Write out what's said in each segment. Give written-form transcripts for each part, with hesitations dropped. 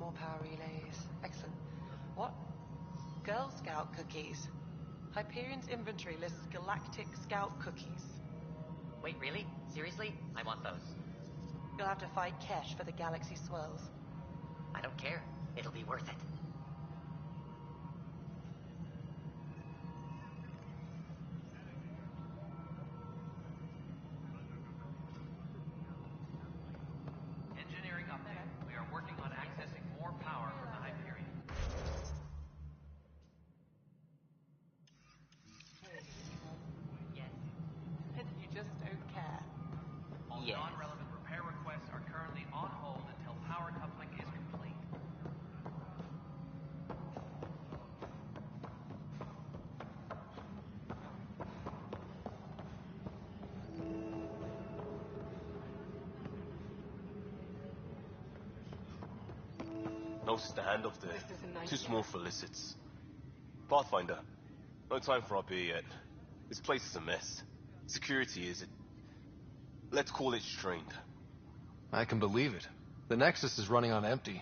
More power relays. Excellent. What? Girl Scout cookies. Hyperion's inventory lists Galactic Scout cookies. Wait, really? Seriously? I want those. You'll have to fight Kesh for the galaxy swirls. I don't care. It'll be worth it. Engineering update. We are working on accessing more power from the Hyperion. Yes. And you just don't care. All Yes. non-relevant repair requests are currently on hold until power coupling is complete. No standoff there. This is a nightmare. Too small for illicits. Pathfinder, no time for our beer yet. This place is a mess. Security is, let's call it strained. I can believe it. The Nexus is running on empty.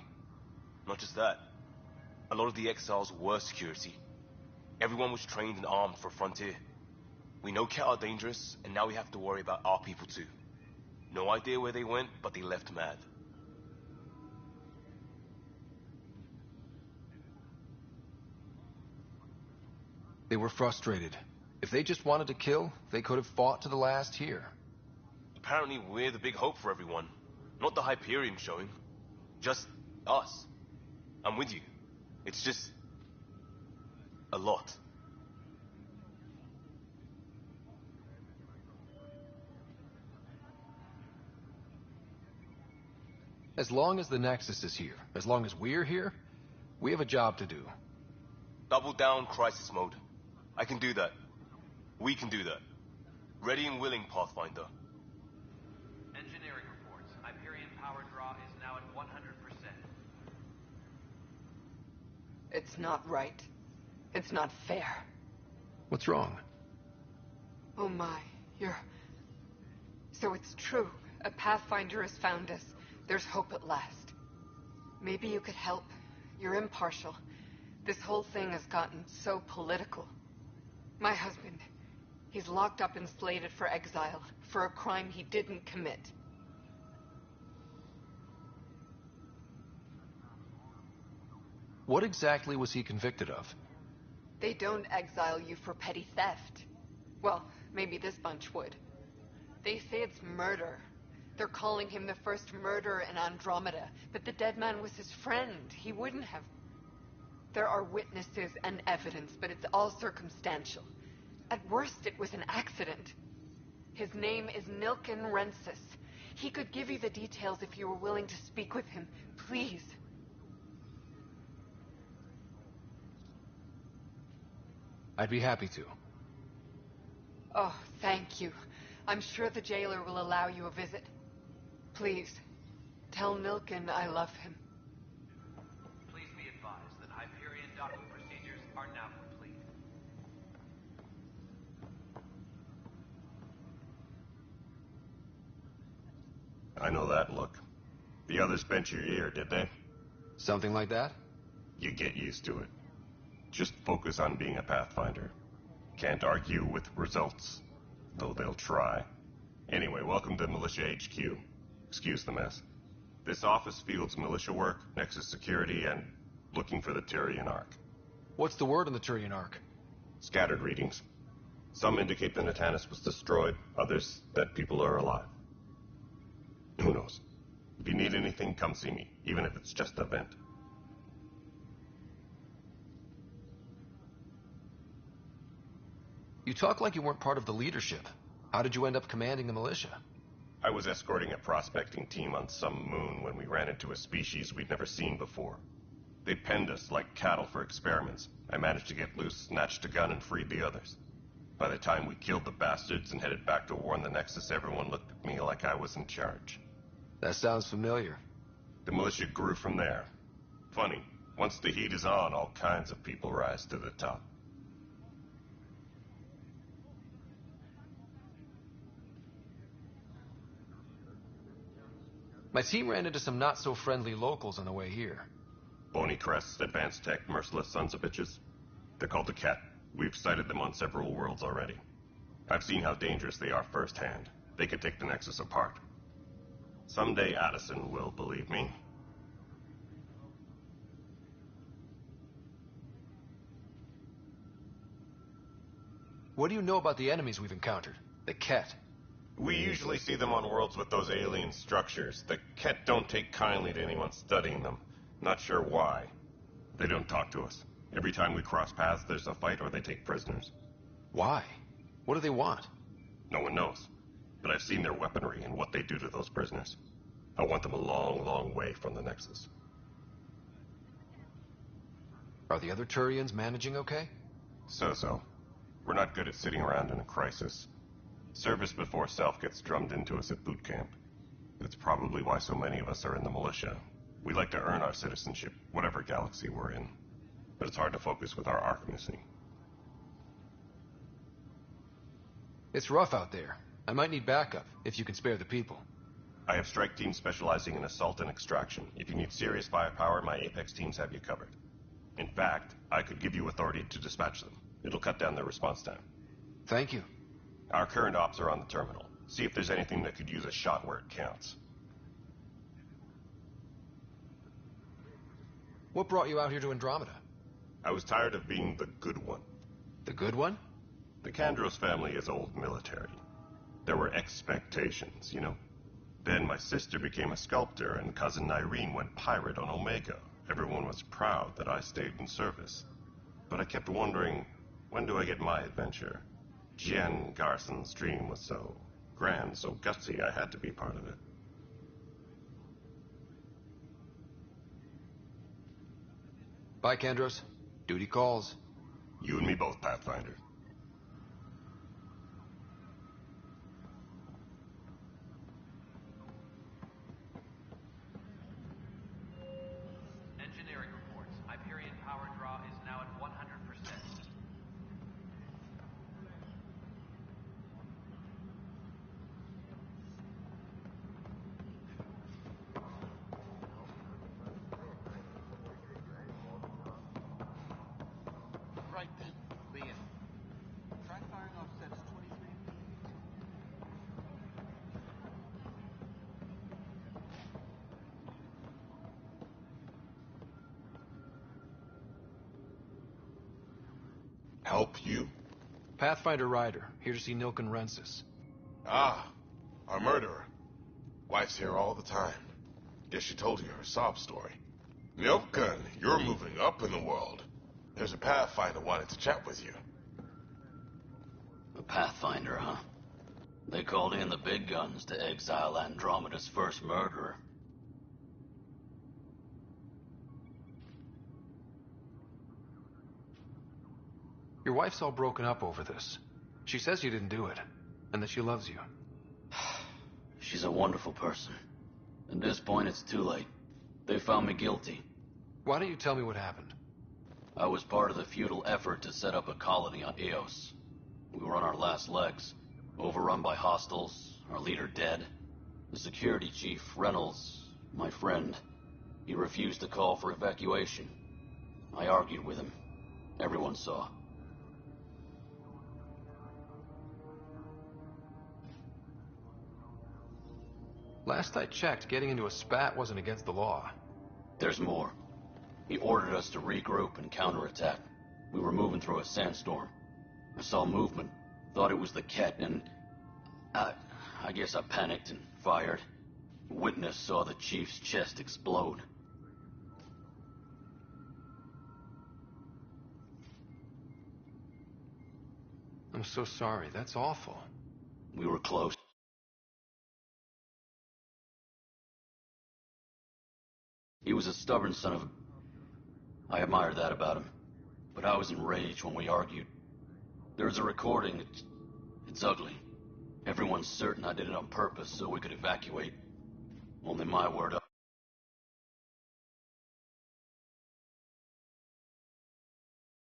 Not just that. A lot of the exiles were security. Everyone was trained and armed for Frontier. We know Ket are dangerous, and now we have to worry about our people too. No idea where they went, but they left mad. They were frustrated. If they just wanted to kill, they could have fought to the last here. Apparently we're the big hope for everyone. Not the Hyperion showing. Just us. I'm with you. It's just... a lot. As long as the Nexus is here, as long as we're here, we have a job to do. Double down crisis mode. I can do that. We can do that. Ready and willing, Pathfinder. Engineering reports. Hyperion power draw is now at 100%. It's not right. It's not fair. What's wrong? Oh my, So it's true. A Pathfinder has found us. There's hope at last. Maybe you could help. You're impartial. This whole thing has gotten so political. My husband, he's locked up and slated for exile for a crime he didn't commit. What exactly was he convicted of? They don't exile you for petty theft. Well, maybe this bunch would. They say it's murder. They're calling him the first murderer in Andromeda, but the dead man was his friend. He wouldn't have... There are witnesses and evidence, but it's all circumstantial. At worst, it was an accident. His name is Nilken Rensis. He could give you the details if you were willing to speak with him. Please. I'd be happy to. Oh, thank you. I'm sure the jailer will allow you a visit. Please, tell Nilken I love him. Please be advised that Hyperion docking procedures are now complete. I know that look. The others bent your ear, did they? Something like that? You get used to it. Just focus on being a Pathfinder. Can't argue with results, though they'll try. Anyway, welcome to Militia HQ. Excuse the mess. This office fields militia work, Nexus security, and looking for the Tyrian Ark. What's the word on the Tyrian Ark? Scattered readings. Some indicate the Natanus was destroyed, others that people are alive. Who knows? If you need anything, come see me, even if it's just a vent. You talk like you weren't part of the leadership. How did you end up commanding the militia? I was escorting a prospecting team on some moon when we ran into a species we'd never seen before. They penned us like cattle for experiments. I managed to get loose, snatched a gun, and freed the others. By the time we killed the bastards and headed back to warn the Nexus, everyone looked at me like I was in charge. That sounds familiar. The militia grew from there. Funny, once the heat is on, all kinds of people rise to the top. My team ran into some not-so-friendly locals on the way here. Bony crests, advanced tech, merciless sons of bitches. They're called the Ket. We've sighted them on several worlds already. I've seen how dangerous they are firsthand. They could take the Nexus apart. Someday Addison will believe me. What do you know about the enemies we've encountered? The Ket. We usually see them on worlds with those alien structures. The Ket don't take kindly to anyone studying them. Not sure why. They don't talk to us. Every time we cross paths, there's a fight or they take prisoners. Why? What do they want? No one knows. But I've seen their weaponry and what they do to those prisoners. I want them a long, long way from the Nexus. Are the other Turians managing okay? So. We're not good at sitting around in a crisis. Service before self gets drummed into us at boot camp. That's probably why so many of us are in the militia. We like to earn our citizenship, whatever galaxy we're in. But it's hard to focus with our arc missing. It's rough out there. I might need backup, if you can spare the people. I have strike teams specializing in assault and extraction. If you need serious firepower, my Apex teams have you covered. In fact, I could give you authority to dispatch them. It'll cut down their response time. Thank you. Our current ops are on the terminal. See if there's anything that could use a shot where it counts. What brought you out here to Andromeda? I was tired of being the good one. The good one? The Kandros family is old military. There were expectations, you know? Then my sister became a sculptor and cousin Irene went pirate on Omega. Everyone was proud that I stayed in service. But I kept wondering, when do I get my adventure? Jen Garson's dream was so grand, so gutsy, I had to be part of it. Bye, Kandros. Duty calls. You and me both, Pathfinder. Engineering reports. Hyperion power draw is now at 100%. Right then, be in. Try firing off sets 23. Help you? Pathfinder Ryder, here to see Nilken Rensis. Ah, our murderer. Wife's here all the time. Guess she told you her sob story. Nilken, you're moving up in the world. There's a Pathfinder wanted to chat with you. A Pathfinder, huh? They called in the big guns to exile Andromeda's first murderer. Your wife's all broken up over this. She says you didn't do it, and that she loves you. She's a wonderful person. At this point, it's too late. They found me guilty. Why don't you tell me what happened? I was part of the futile effort to set up a colony on Eos. We were on our last legs, overrun by hostiles, our leader dead. The security chief, Reynolds, my friend, he refused to call for evacuation. I argued with him. Everyone saw. Last I checked, getting into a spat wasn't against the law. There's more. He ordered us to regroup and counterattack. We were moving through a sandstorm. I saw movement, thought it was the Ket, and I guess I panicked and fired. Witness saw the chief's chest explode. I'm so sorry. That's awful. We were close. He was a stubborn son of a... I admired that about him. But I was enraged when we argued. There's a recording. It's ugly. Everyone's certain I did it on purpose so we could evacuate. Only my word